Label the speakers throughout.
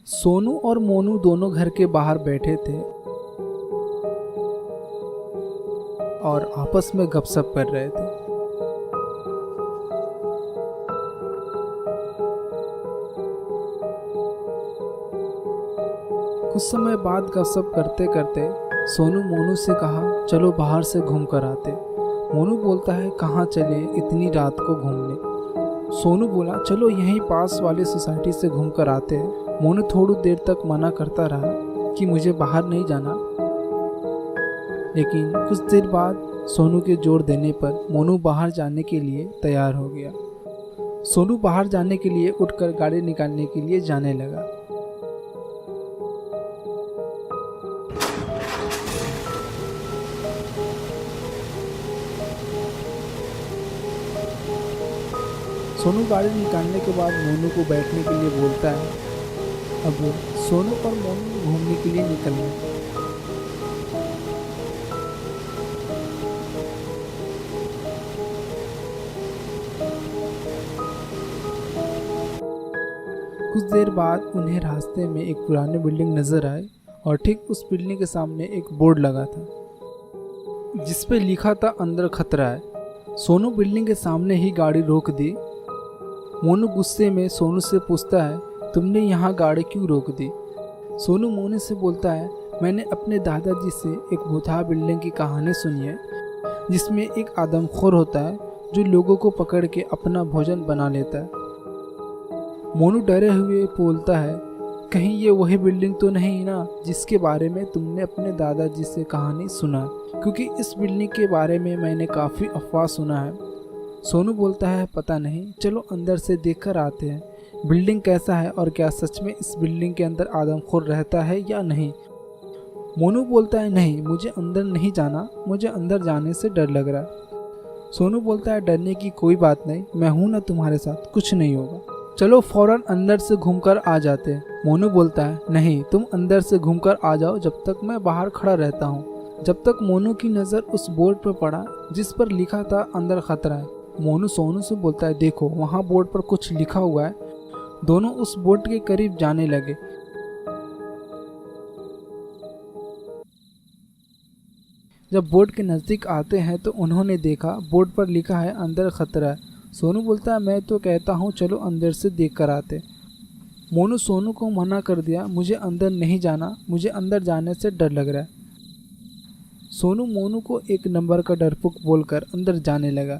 Speaker 1: सोनू और मोनू दोनों घर के बाहर बैठे थे और आपस में गपशप कर रहे थे। कुछ समय बाद गपशप करते करते सोनू मोनू से कहा, चलो बाहर से घूम कर आते। मोनू बोलता है, कहाँ चले इतनी रात को घूमने। सोनू बोला, चलो यहीं पास वाली सोसाइटी से घूम कर आते हैं। मोनू थोड़ी देर तक मना करता रहा कि मुझे बाहर नहीं जाना, लेकिन कुछ देर बाद सोनू के जोर देने पर मोनू बाहर जाने के लिए तैयार हो गया। सोनू बाहर जाने के लिए उठकर गाड़ी निकालने के लिए जाने लगा। सोनू गाड़ी निकालने के बाद मोनू को बैठने के लिए बोलता है। अब सोनू और मोनू घूमने के लिए निकले। कुछ देर बाद उन्हें रास्ते में एक पुरानी बिल्डिंग नजर आई और ठीक उस बिल्डिंग के सामने एक बोर्ड लगा था जिस पे लिखा था, अंदर खतरा है। सोनू बिल्डिंग के सामने ही गाड़ी रोक दी। मोनू गुस्से में सोनू से पूछता है, तुमने यहाँ गाड़ी क्यों रोक दी। सोनू मोनू से बोलता है, मैंने अपने दादाजी से एक भूतहा बिल्डिंग की कहानी सुनी है जिसमें एक आदमखोर होता है जो लोगों को पकड़ के अपना भोजन बना लेता है। मोनू डरे हुए बोलता है, कहीं ये वही बिल्डिंग तो नहीं ना जिसके बारे में तुमने अपने दादाजी से कहानी सुना, क्योंकि इस बिल्डिंग के बारे में मैंने काफ़ी अफवाह सुना है। सोनू बोलता है, पता नहीं, चलो अंदर से देखकर आते हैं बिल्डिंग कैसा है और क्या सच में इस बिल्डिंग के अंदर आदमखोर रहता है या नहीं। मोनू बोलता है, नहीं, मुझे अंदर नहीं जाना, मुझे अंदर जाने से डर लग रहा है। सोनू बोलता है, डरने की कोई बात नहीं, मैं हूं ना तुम्हारे साथ, कुछ नहीं होगा, चलो फौरन अंदर से घूमकर आ जाते हैं। मोनू बोलता है, नहीं, तुम अंदर से घूमकर आ जाओ जब तक मैं बाहर खड़ा रहता हूँ। जब तक मोनू की नज़र उस बोर्ड पर पड़ा जिस पर लिखा था, अंदर खतरा है। मोनू सोनू से बोलता है, देखो वहाँ बोर्ड पर कुछ लिखा हुआ है। दोनों उस बोर्ड के करीब जाने लगे। जब बोर्ड के नज़दीक आते हैं तो उन्होंने देखा बोर्ड पर लिखा है, अंदर खतरा है। सोनू बोलता है, मैं तो कहता हूँ चलो अंदर से देख कर आते। मोनू सोनू को मना कर दिया, मुझे अंदर नहीं जाना, मुझे अंदर जाने से डर लग रहा है। सोनू मोनू को एक नंबर का डरपोक बोलकर अंदर जाने लगा।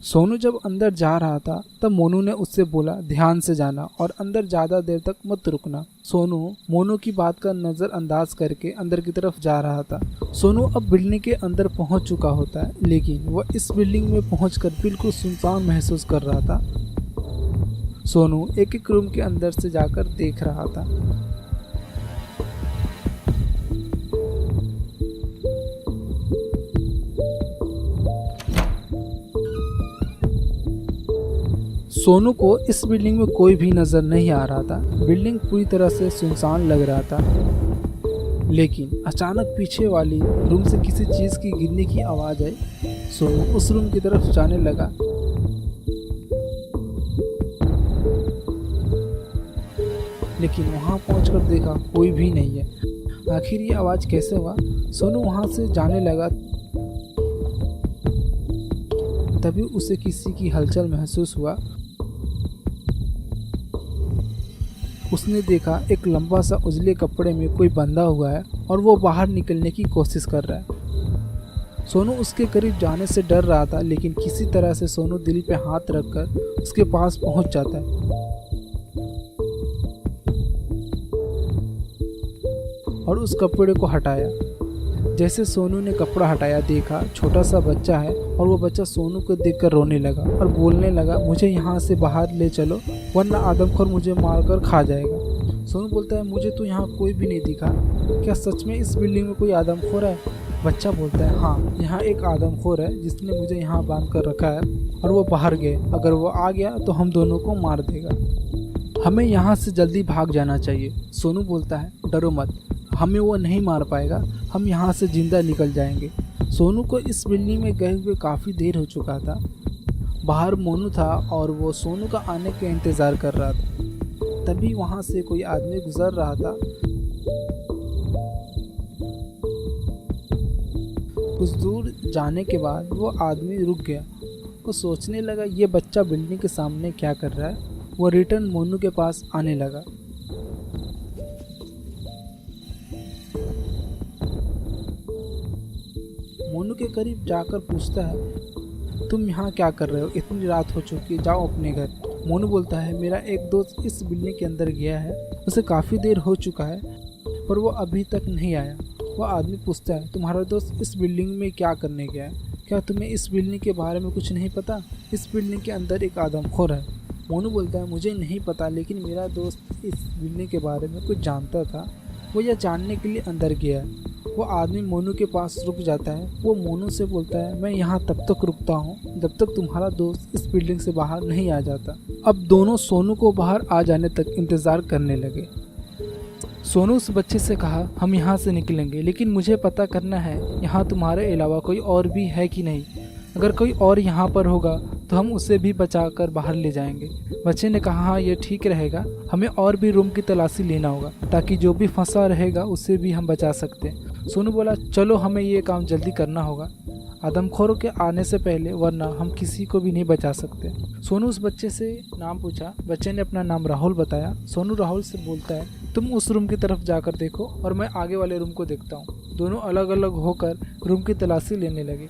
Speaker 1: सोनू जब अंदर जा रहा था तब मोनू ने उससे बोला, ध्यान से जाना और अंदर ज़्यादा देर तक मत रुकना। सोनू मोनू की बात का नज़रअंदाज करके अंदर की तरफ जा रहा था। सोनू अब बिल्डिंग के अंदर पहुंच चुका होता है, लेकिन वह इस बिल्डिंग में पहुंचकर बिल्कुल सुनसान महसूस कर रहा था। सोनू एक एक रूम के अंदर से जाकर देख रहा था। सोनू को इस बिल्डिंग में कोई भी नज़र नहीं आ रहा था। बिल्डिंग पूरी तरह से सुनसान लग रहा था, लेकिन अचानक पीछे वाली रूम से किसी चीज़ की गिरने की आवाज़ आई। सोनू उस रूम की तरफ जाने लगा, लेकिन वहां पहुंचकर देखा कोई भी नहीं है। आखिर ये आवाज़ कैसे हुआ। सोनू वहां से जाने लगा, तभी उसे किसी की हलचल महसूस हुआ। उसने देखा एक लंबा सा उजले कपड़े में कोई बंधा हुआ है और वो बाहर निकलने की कोशिश कर रहा है। सोनू उसके करीब जाने से डर रहा था, लेकिन किसी तरह से सोनू दिल पे हाथ रखकर उसके पास पहुंच जाता है और उस कपड़े को हटाया। जैसे सोनू ने कपड़ा हटाया, देखा छोटा सा बच्चा है और वो बच्चा सोनू को देखकर रोने लगा और बोलने लगा, मुझे यहाँ से बाहर ले चलो वरना आदमखोर मुझे मारकर खा जाएगा। सोनू बोलता है, मुझे तो यहाँ कोई भी नहीं दिखा, क्या सच में इस बिल्डिंग में कोई आदमखोर है। बच्चा बोलता है, हाँ, यहाँ एक आदमखोर है जिसने मुझे यहाँ बांध कर रखा है और वो बाहर गए, अगर वो आ गया तो हम दोनों को मार देगा, हमें यहाँ से जल्दी भाग जाना चाहिए। सोनू बोलता है, डरो मत, हमें वो नहीं मार पाएगा, हम यहाँ से जिंदा निकल जाएंगे। सोनू को इस बिल्डिंग में गए हुए काफ़ी देर हो चुका था। बाहर मोनू था और वो सोनू का आने का इंतज़ार कर रहा था। तभी वहाँ से कोई आदमी गुजर रहा था। कुछ दूर जाने के बाद वो आदमी रुक गया। वो सोचने लगा ये बच्चा बिल्डिंग के सामने क्या कर रहा है। वो रिटर्न मोनू के पास आने लगा। मोनू के करीब जाकर पूछता है, तुम यहाँ क्या कर रहे हो? इतनी रात हो चुकी है, जाओ अपने घर। मोनू बोलता है, मेरा एक दोस्त इस बिल्डिंग के अंदर गया है, उसे काफ़ी देर हो चुका है पर वो अभी तक नहीं आया। वह आदमी पूछता है, तुम्हारा दोस्त इस बिल्डिंग में क्या करने गया है? क्या तुम्हें इस बिल्डिंग के बारे में कुछ नहीं पता? इस बिल्डिंग के अंदर एक आदमखोर है। मोनू बोलता है, मुझे नहीं पता, लेकिन मेरा दोस्त इस बिल्डिंग के बारे में कुछ जानता था, वो यह जानने के लिए अंदर गया है। वो आदमी मोनू के पास रुक जाता है। वो मोनू से बोलता है, मैं यहाँ तब तक रुकता हूँ जब तक तुम्हारा दोस्त इस बिल्डिंग से बाहर नहीं आ जाता। अब दोनों सोनू को बाहर आ जाने तक इंतज़ार करने लगे। सोनू उस बच्चे से कहा, हम यहाँ से निकलेंगे, लेकिन मुझे पता करना है यहाँ तुम्हारे अलावा कोई और भी है कि नहीं। अगर कोई और यहाँ पर होगा तो हम उसे भी बचाकर बाहर ले जाएंगे। बच्चे ने कहा, हाँ ये ठीक रहेगा, हमें और भी रूम की तलाशी लेना होगा ताकि जो भी फंसा रहेगा उसे भी हम बचा सकते हैं। सोनू बोला, चलो हमें ये काम जल्दी करना होगा आदमखोरों के आने से पहले, वरना हम किसी को भी नहीं बचा सकते। सोनू उस बच्चे से नाम पूछा। बच्चे ने अपना नाम राहुल बताया। सोनू राहुल से बोलता है, तुम उस रूम की तरफ जाकर देखो और मैं आगे वाले रूम को देखता हूँ। दोनों अलग अलग होकर रूम की तलाशी लेने लगे।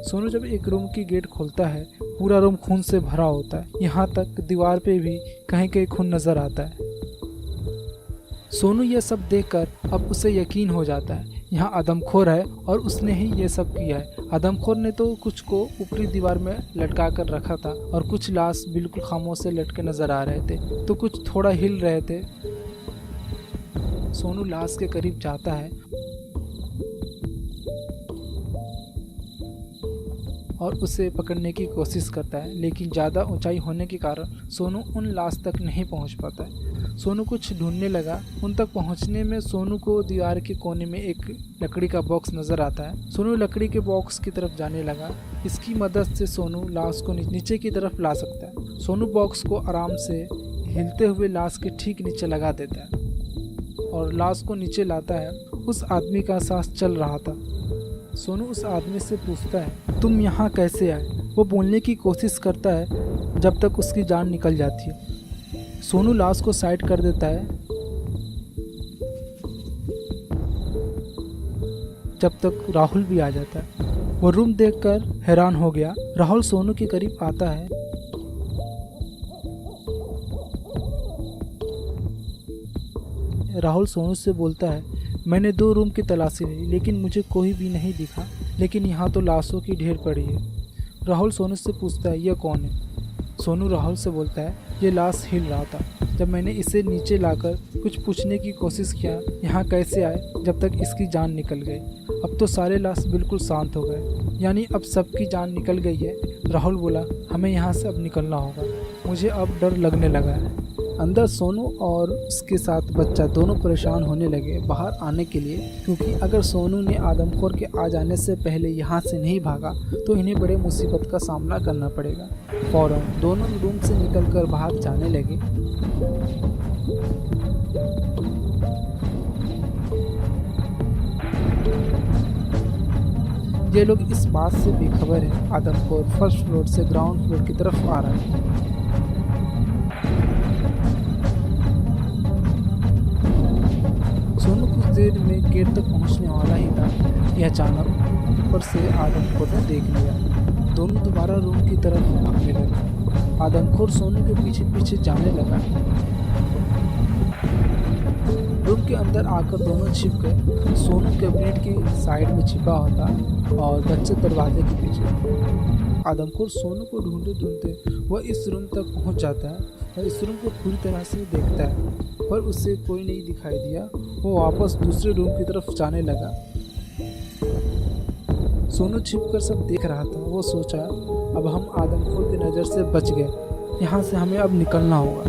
Speaker 1: सोनू जब एक रूम की गेट खोलता है, पूरा रूम खून से भरा होता है। यहाँ तक दीवार पे भी कहीं कहीं खून नजर आता है। सोनू ये सब देखकर अब उसे यकीन हो जाता है यहाँ आदमखोर है और उसने ही ये सब किया है। आदमखोर ने तो कुछ को ऊपरी दीवार में लटका कर रखा था और कुछ लाश बिल्कुल खामोश से लटके नजर आ रहे थे, तो कुछ थोड़ा हिल रहे थे। सोनू लाश के करीब जाता है और उसे पकड़ने की कोशिश करता है, लेकिन ज़्यादा ऊंचाई होने के कारण सोनू उन लाश तक नहीं पहुंच पाता है। सोनू कुछ ढूंढने लगा। उन तक पहुंचने में सोनू को दीवार के कोने में एक लकड़ी का बॉक्स नज़र आता है। सोनू लकड़ी के बॉक्स की तरफ जाने लगा। इसकी मदद से सोनू लाश को नीचे की तरफ ला सकता है। सोनू बॉक्स को आराम से हिलते हुए लाश के ठीक नीचे लगा देता है और लाश को नीचे लाता है। उस आदमी का सांस चल रहा था। सोनू उस आदमी से पूछता है, तुम यहाँ कैसे आए? वो बोलने की कोशिश करता है जब तक उसकी जान निकल जाती है। सोनू लाश को साइड कर देता है जब तक राहुल भी आ जाता है। वो रूम देखकर हैरान हो गया। राहुल सोनू के करीब आता है। राहुल सोनू से बोलता है, मैंने 2 रूम की तलाशी ली लेकिन मुझे कोई भी नहीं दिखा, लेकिन यहाँ तो लाशों की ढेर पड़ी है। राहुल सोनू से पूछता है, यह कौन है? सोनू राहुल से बोलता है, ये लाश हिल रहा था। जब मैंने इसे नीचे लाकर कुछ पूछने की कोशिश किया, यहाँ कैसे आए, जब तक इसकी जान निकल गई। अब तो सारे लाश बिल्कुल शांत हो गए, यानी अब सबकी जान निकल गई है। राहुल बोला, हमें यहाँ से अब निकलना होगा, मुझे अब डर लगने लगा है। अंदर सोनू और उसके साथ बच्चा दोनों परेशान होने लगे बाहर आने के लिए, क्योंकि अगर सोनू ने आदमखोर के आ जाने से पहले यहाँ से नहीं भागा तो इन्हें बड़े मुसीबत का सामना करना पड़ेगा। फौरन दोनों रूम से निकलकर बाहर जाने लगे। ये लोग इस बात से बेखबर है आदमखोर फर्स्ट फ्लोर से ग्राउंड फ्लोर की तरफ आ रहा है। सोनू कुछ देर में गेट तक पहुंचने वाला ही था कि अचानक ऊपर से आदमखोर ने देख लिया। दोनों दोबारा रूम की तरफ भागने लगे। आदमखोर सोनू के पीछे पीछे जाने लगा। रूम के अंदर आकर दोनों छिप गए। सोनू कैबिनेट की साइड में छिपा होता और बच्चे दरवाजे के पीछे। आदमखोर सोनू को ढूंढते ढूंढते वह इस रूम तक पहुंच जाता है और इस रूम को पूरी तरह से देखता है, पर उसे कोई नहीं दिखाई दिया। वो वापस दूसरे रूम की तरफ जाने लगा। सोनू छिपकर सब देख रहा था। वो सोचा, अब हम आदमखोर की नज़र से बच गए, यहाँ से हमें अब निकलना होगा।